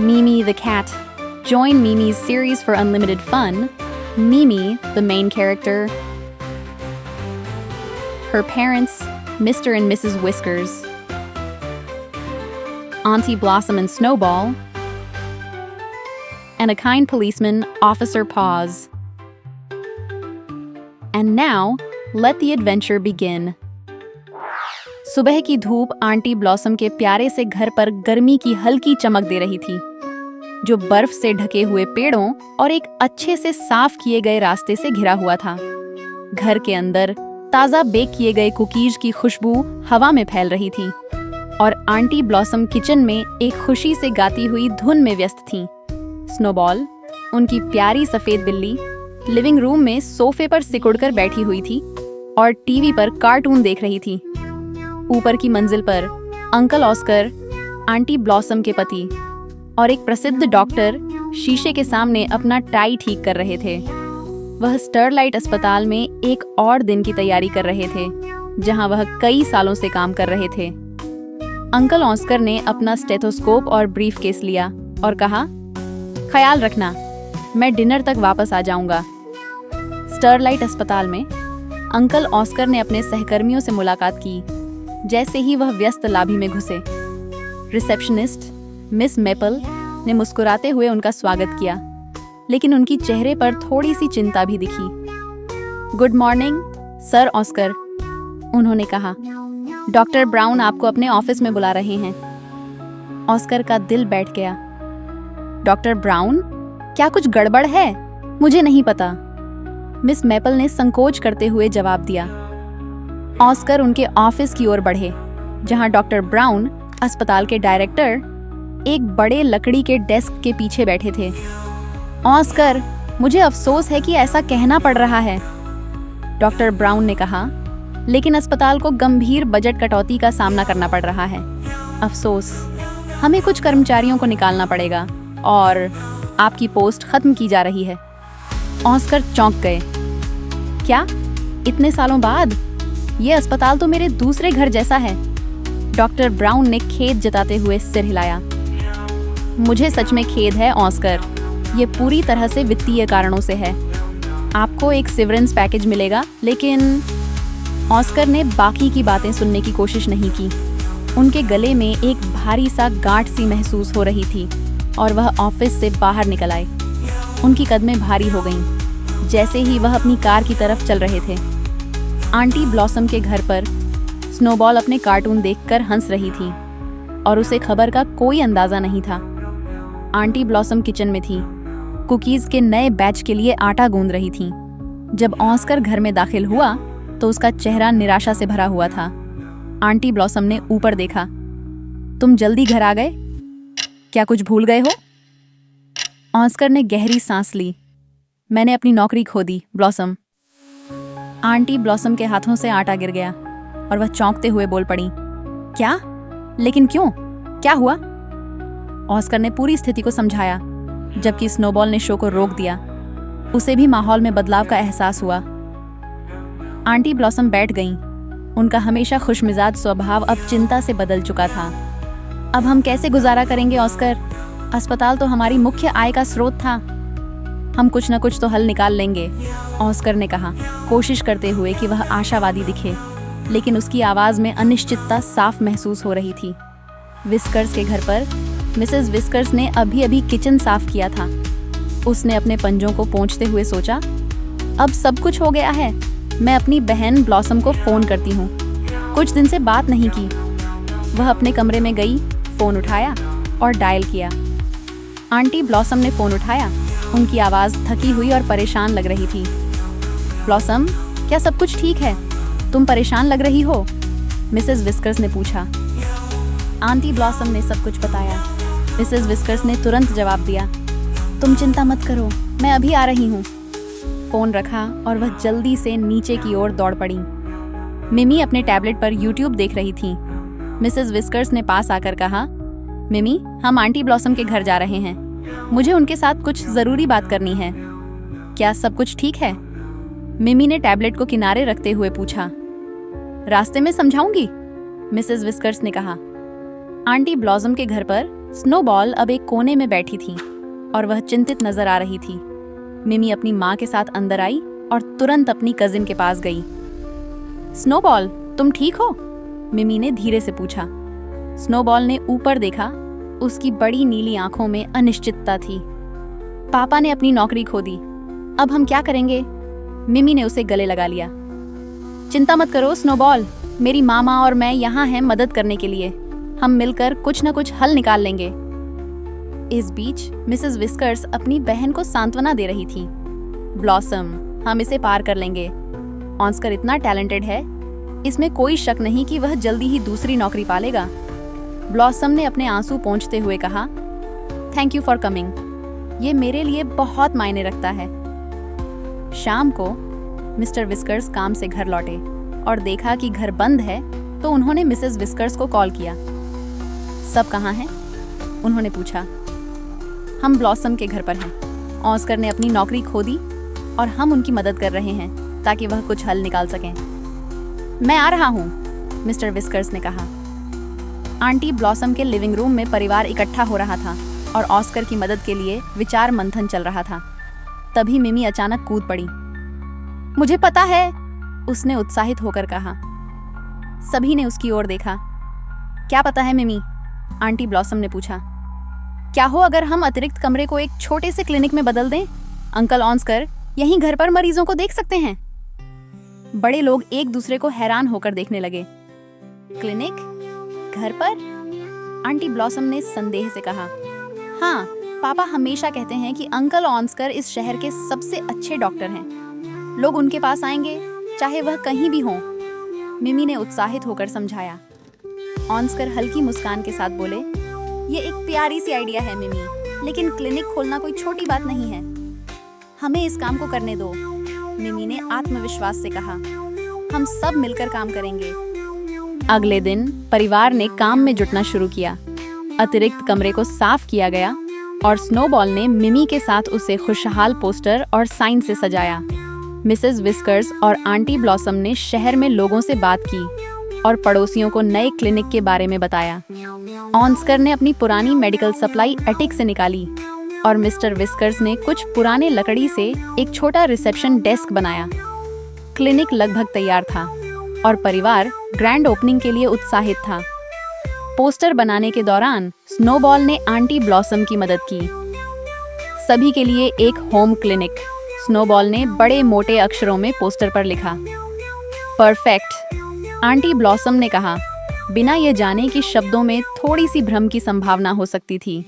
Mimi the cat. Join Mimi's series for unlimited fun. Mimi, the main character. Her parents, Mr. and Mrs. Whiskers. Auntie Blossom and Snowball. And a kind policeman, Officer Paws. And now, let the adventure begin. सुबह की धूप aunty blossom के प्यारे से घर पर गर्मी की हल्की चमक दे रही थी, जो बर्फ से ढके हुए पेड़ों और एक अच्छे से साफ किए गए रास्ते से घिरा हुआ था। घर के अंदर ताज़ा बेक किए गए कुकीज की खुशबू हवा में फैल रही थी और आंटी ब्लॉसम किचन में एक खुशी से गाती हुई धुन में व्यस्त थीं। स्नोबॉल, उनकी प्यारी सफेद बिल्ली, लिविंग रूम में सोफे पर सिकुड़कर बैठी हुई थी और टीवी पर कार्टून देख रही थी। ऊपर की मंजिल पर अंकल ऑस्कर, आंटी ब्लॉसम के पति और एक प्रसिद्ध डॉक्टर शीशे के सामने अपना टाई ठीक कर रहे थे। वह स्टरलाइट अस्पताल में एक और दिन की तैयारी कर रहे थे, जहां वह कई सालों से काम कर रहे थे। अंकल ऑस्कर ने अपना स्टेथोस्कोप और ब्रीफकेस लिया और कहा, ख्याल रखना, मैं डिनर तक वापस आ जाऊंगा। स्टरलाइट अस्पताल में अंकल ऑस्कर ने अपने सहकर्मियों से मुलाकात की जैसे ही वह व्यस्त लाबी में घुसे। रिसेप्शनिस्ट मिस मेपल ने मुस्कुराते हुए उनका स्वागत किया, लेकिन उनकी चेहरे पर थोड़ी सी चिंता भी दिखी। गुड मॉर्निंग सर ऑस्कर, उन्होंने कहा। डॉक्टर ब्राउन आपको अपने ऑफिस में बुला रहे हैं। ऑस्कर का दिल बैठ गया। डॉक्टर ब्राउन, क्या कुछ गड़बड़ है? मुझे नहीं पता, मिस मेपल ने संकोच करते हुए जवाब दिया। ऑस्कर उनके ऑफिस की ओर बढ़े, जहां डॉक्टर ब्राउन, अस्पताल के डायरेक्टर, एक बड़े लकड़ी के डेस्क के पीछे बैठे थे। ऑस्कर, मुझे अफसोस है कि ऐसा कहना पड़ रहा है, डॉक्टर ब्राउन ने कहा, लेकिन अस्पताल को गंभीर बजट कटौती का सामना करना पड़ रहा है। अफसोस, हमें कुछ कर्मचारियों को निकालना पड़ेगा और आपकी पोस्ट खत्म की जा रही है। ऑस्कर चौंक गए। क्या? इतने सालों बाद? ये अस्पताल तो मेरे दूसरे घर जैसा है। डॉक्टर ब्राउन ने खेद जताते हुए सिर हिलाया। मुझे सच में खेद है ऑस्कर, ये पूरी तरह से वित्तीय कारणों से है। आपको एक सिवरेंस पैकेज मिलेगा, लेकिन ऑस्कर ने बाकी की बातें सुनने की कोशिश नहीं की। उनके गले में एक भारी सा गांठ सी महसूस हो रही थी और वह ऑफिस से बाहर निकल आए। उनकी कदमें भारी हो गईं जैसे ही वह अपनी कार की तरफ चल रहे थे। आंटी ब्लॉसम के घर पर स्नोबॉल अपने कार्टून देखकर हंस रही थी और उसे खबर का कोई अंदाजा नहीं था। आंटी ब्लॉसम किचन में थी, कुकीज के नए बैच के लिए आटा गूंद रही थी। जब ऑस्कर घर में दाखिल हुआ तो उसका चेहरा निराशा से भरा हुआ था। आंटी ब्लॉसम ने ऊपर देखा। तुम जल्दी घर आ गए? क्या कुछ भूल गए हो? ऑस्कर ने गहरी सांस ली। मैंने अपनी नौकरी खो दी, ब्लॉसम। आंटी ब्लॉसम के हाथों से आटा गिर गया और वह चौंकते हुए बोल पड़ी। क्या? लेकिन क्यों? क्या हुआ? ऑस्कर ने पूरी स्थिति को समझाया, जबकि स्नोबॉल ने शो को रोक दिया। उसे भी माहौल में बदलाव का एहसास हुआ। आंटी ब्लॉसम बैठ गईं। उनका हमेशा खुशमिजाज स्वभाव अब चिंता से बदल चुका था। अब हम कैसे गुजारा करेंगे ऑस्कर? अस्पताल तो हमारी मुख्य आय का स्रोत था। हम कुछ न कुछ तो हल निकाल लेंगे, ऑस्कर ने कहा, कोशिश करते हुए कि वह आशावादी दिखे, लेकिन उसकी आवाज में अनिश्चितता साफ महसूस हो रही थी। विस्कर्स के घर पर मिसेस विस्कर्स ने अभी अभी किचन साफ किया था। उसने अपने पंजों को पोंछते हुए सोचा, अब सब कुछ हो गया है। मैं अपनी बहन ब्लॉसम को फोन करती हूँ। कुछ दिन से बात नहीं की। वह अपने कमरे में गई, फोन उठाया और डायल किया। आंटी ब्लॉसम ने फोन उठाया। उनकी आवाज़ थकी हुई और परेशान लग रही थी। ब्लॉसम, क्या सब कुछ ठीक है? तुम परेशान लग रही हो, मिसेस विस्कर्स ने पूछा। आंटी ब्लॉसम ने सब कुछ बताया। मिसेस विस्कर्स ने तुरंत जवाब दिया, तुम चिंता मत करो, मैं अभी आ रही हूँ। फ़ोन रखा और वह जल्दी से नीचे की ओर दौड़ पड़ी। मिमी अपने टैबलेट पर यूट्यूब देख रही थी। मिसेस विस्कर्स ने पास आकर कहा, मिमी, हम आंटी ब्लॉसम के घर जा रहे हैं। मुझे उनके साथ कुछ ज़रूरी बात करनी है। क्या सब कुछ ठीक है? मिमी ने टैबलेट को किनारे रखते हुए पूछा। रास्ते में समझाऊंगी, मिसेस विस्कर्स ने कहा। आंटी ब्लॉसम के घर पर स्नोबॉल अब एक कोने में बैठी थी और वह चिंतित नजर आ रही थी। मिमी अपनी माँ के साथ अंदर आई और तुरंत अपनी कजिन के पास गई। स्नोबॉल, तुम ठीक हो? मिमी ने धीरे से पूछा। स्नोबॉल ने ऊपर देखा। उसकी बड़ी नीली आंखों में अनिश्चितता थी। पापा ने अपनी नौकरी खो दी, अब हम क्या करेंगे? मिमी ने उसे गले लगा लिया। चिंता मत करो स्नोबॉल, मेरी मामा और मैं यहाँ हैं मदद करने के लिए। हम मिलकर कुछ न कुछ हल निकाल लेंगे। इस बीच मिसेस विस्कर्स अपनी बहन को सांत्वना दे रही थी। ब्लॉसम, हम इसे पार कर लेंगे। ऑस्कर इतना टैलेंटेड है, इसमें कोई शक नहीं कि वह जल्दी ही दूसरी नौकरी पालेगा। ब्लॉसम ने अपने आंसू पोंछते हुए कहा, थैंक यू फॉर कमिंग। ये मेरे लिए बहुत मायने रखता है। शाम को मिस्टर विस्कर्स काम से घर लौटे और देखा कि घर बंद है तो उन्होंने मिसेस विस्कर्स को कॉल किया। सब कहाँ हैं? उन्होंने पूछा। हम ब्लॉसम के घर पर हैं। ऑस्कर ने अपनी नौकरी खो दी और हम उनकी मदद कर रहे हैं ताकि वह कुछ हल निकाल सकें। मैं आ रहा हूँ, मिस्टर विस्कर्स ने कहा। आंटी ब्लॉसम के लिविंग रूम में परिवार इकट्ठा हो रहा था और ऑस्कर की मदद के लिए विचार मंथन चल रहा था। तभी मिमी अचानक कूद पड़ी। मुझे पता है, उसने उत्साहित होकर कहा। सभी ने उसकी ओर देखा। क्या पता है मिमी? आंटी ब्लॉसम ने पूछा। क्या हो अगर हम अतिरिक्त कमरे को एक छोटे से क्लिनिक में बदल दें? अंकल ऑस्कर यहीं घर पर मरीजों को देख सकते हैं। बड़े लोग एक दूसरे को हैरान होकर देखने लगे। क्लिनिक? घर पर? आंटी ब्लॉसम ने संदेह से कहा। हाँ, पापा हमेशा कहते हैं कि अंकल ऑस्कर इस शहर के सबसे अच्छे डॉक्टर हैं। लोग उनके पास आएंगे चाहे वह कहीं भी हों, मिमी ने उत्साहित होकर समझाया। ऑस्कर हल्की मुस्कान के साथ बोले, ये एक प्यारी सी आइडिया है मिमी, लेकिन क्लिनिक खोलना कोई छोटी बात नहीं है। हमें इस काम को करने दो, मिमी ने आत्मविश्वास से कहा। हम सब मिलकर काम करेंगे। अगले दिन परिवार ने काम में जुटना शुरू किया। अतिरिक्त कमरे को साफ किया गया और स्नोबॉल ने मिमी के साथ उसे खुशहाल पोस्टर और साइन से सजाया। मिसेस विस्कर्स और आंटी ब्लॉसम ने शहर में लोगों से बात की और पड़ोसियों को नए क्लिनिक के बारे में बताया। ऑस्कर ने अपनी पुरानी मेडिकल सप्लाई एटिक से निकाली और मिस्टर विस्कर्स ने कुछ पुराने लकड़ी से एक छोटा रिसेप्शन डेस्क बनाया। क्लिनिक लगभग तैयार था और परिवार ग्रैंड ओपनिंग के लिए उत्साहित था। पोस्टर बनाने के दौरान स्नोबॉल ने आंटी ब्लॉसम की मदद की। सभी के लिए एक होम क्लिनिक, स्नोबॉल ने बड़े मोटे अक्षरों में पोस्टर पर लिखा। परफेक्ट, आंटी ब्लॉसम ने कहा, बिना ये जाने कि शब्दों में थोड़ी सी भ्रम की संभावना हो सकती थी।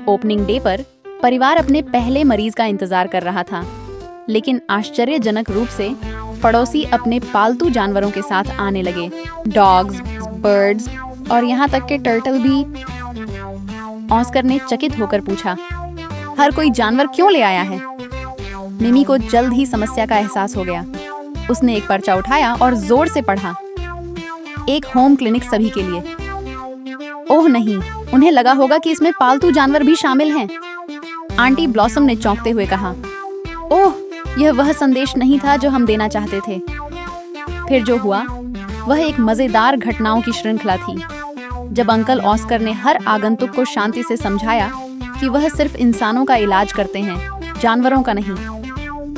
ओपनिंग डे पर परिवार अपने पहले मरीज का इंतजार कर रहा था, लेकिन आश्चर्यजनक रूप से पड़ोसी अपने पालतू जानवरों के साथ आने लगे। डॉग्स, बर्ड्स और यहाँ तक के टर्टल भी। ऑस्कर ने चकित होकर पूछा, हर कोई जानवर क्यों ले आया है? मिमी को जल्द ही समस्या का एहसास हो गया। उसने एक पर्चा उठाया और जोर से पढ़ा, एक होम क्लिनिक सभी के लिए। ओह नहीं, उन्हें लगा होगा कि इसमें पालतू जानवर भी शामिल हैं। आंटी ब्लॉसम ने चौंकते हुए कहा, ओह, यह वह संदेश नहीं था जो हम देना चाहते थे। फिर जो हुआ वह एक मजेदार घटनाओं की श्रृंखला थी। जब अंकल ऑस्कर ने हर आगंतुक को शांति से समझाया कि वह सिर्फ इंसानों का इलाज करते हैं, जानवरों का नहीं।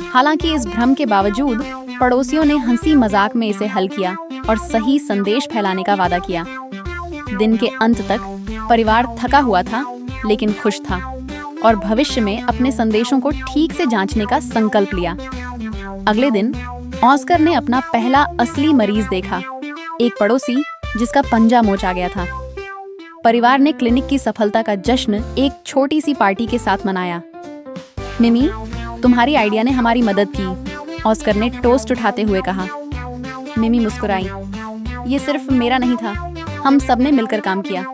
हालांकि इस भ्रम के बावजूद पड़ोसियों ने हंसी मजाक में इसे हल किया और सही संदेश फैलाने का वादा किया। दिन के अंत तक परिवार थका हुआ था लेकिन खुश था और भविष्य में अपने संदेशों को ठीक से जांचने का संकल्प लिया। अगले दिन ऑस्कर ने अपना पहला असली मरीज देखा, एक पड़ोसी जिसका पंजा मोच आ गया था। परिवार ने क्लिनिक की सफलता का जश्न एक छोटी सी पार्टी के साथ मनाया। मिमी, तुम्हारी आइडिया ने हमारी मदद की, ऑस्कर ने टोस्ट उठाते हुए कहा। मिमी मुस्कुराई। ये सिर्फ मेरा नहीं था, हम सब ने मिलकर काम किया।